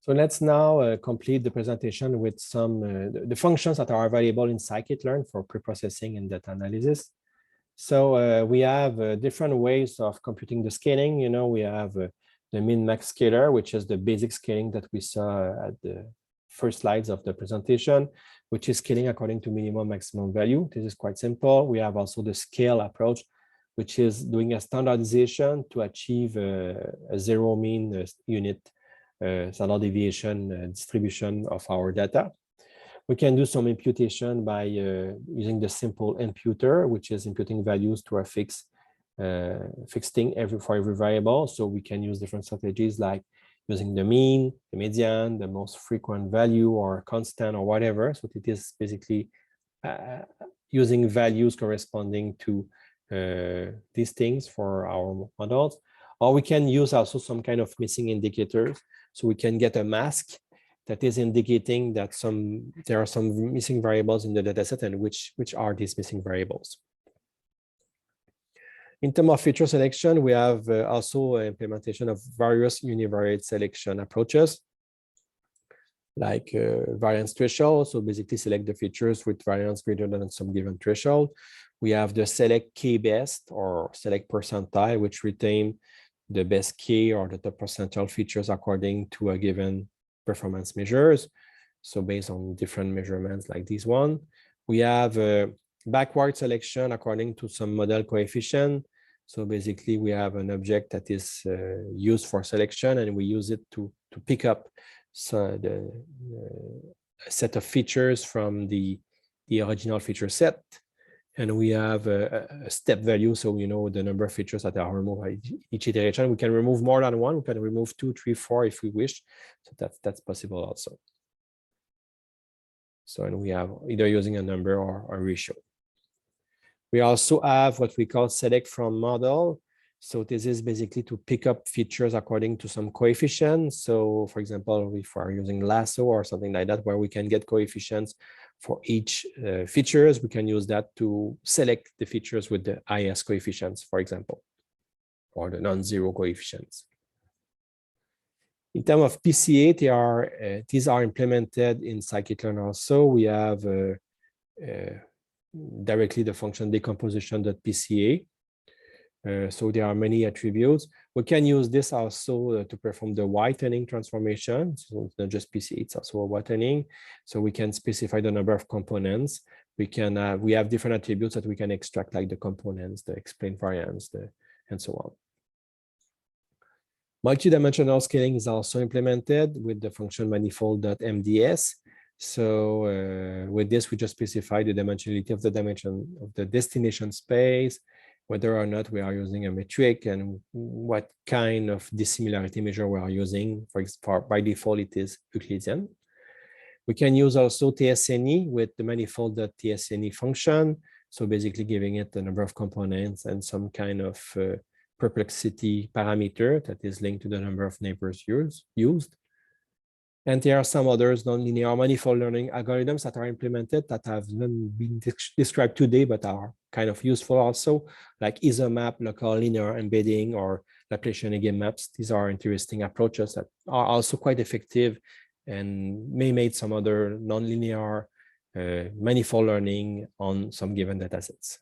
So let's now complete the presentation with some the functions that are available in Scikit-learn for preprocessing and data analysis. So we have different ways of computing the scaling. You know, we have the min-max scalar, which is the basic scaling that we saw at the first slides of the presentation, which is scaling according to minimum maximum value. This is quite simple. We have also the scale approach, which is doing a standardization to achieve a zero mean unit standard deviation distribution of our data. We can do some imputation by using the simple imputer, which is imputing values to a fixed thing for every variable. So we can use different strategies like using the mean, the median, the most frequent value, or constant, or whatever. So it is basically using values corresponding to these things for our models. Or we can use also some kind of missing indicators. So we can get a mask that is indicating that there are some missing variables in the dataset, and which are these missing variables. In terms of feature selection, we have also implementation of various univariate selection approaches, like variance threshold. So basically select the features with variance greater than some given threshold. We have the select k-best or select percentile, which retain the best k or the top percentile features according to a given performance measures. So based on different measurements like this one. We have backward selection according to some model coefficient. So basically we have an object that is used for selection, and we use it to pick up a set of features from the original feature set. And we have a step value, so we know the number of features that are removed by each iteration. We can remove more than one. We can remove 2, 3, 4 if we wish. So that's possible also. So, and we have either using a number or a ratio. We also have what we call select from model. So this is basically to pick up features according to some coefficients. So for example, if we're using lasso or something like that, where we can get coefficients for each features, we can use that to select the features with the highest coefficients, for example, or the non-zero coefficients. In terms of PCA, these are implemented in Scikit-learn also. We have directly the function decomposition.pca. So there are many attributes. We can use this also to perform the whitening transformation. So it's not just PCA, it's also a whitening. So we can specify the number of components. We have different attributes that we can extract, like the components, the explained variance, and so on. Multidimensional scaling is also implemented with the function manifold.mds. So with this, we just specify the dimensionality of the dimension of the destination space, whether or not we are using a metric, and what kind of dissimilarity measure we are using. By default, it is Euclidean. We can use also TSNE with the manifold.tsne function. So basically giving it the number of components and some kind of perplexity parameter that is linked to the number of neighbors used. And there are some others nonlinear manifold learning algorithms that are implemented that have not been described today, but are kind of useful also, like isomap, local linear embedding, or Laplacian eigenmaps. These are interesting approaches that are also quite effective and may make some other nonlinear manifold learning on some given datasets.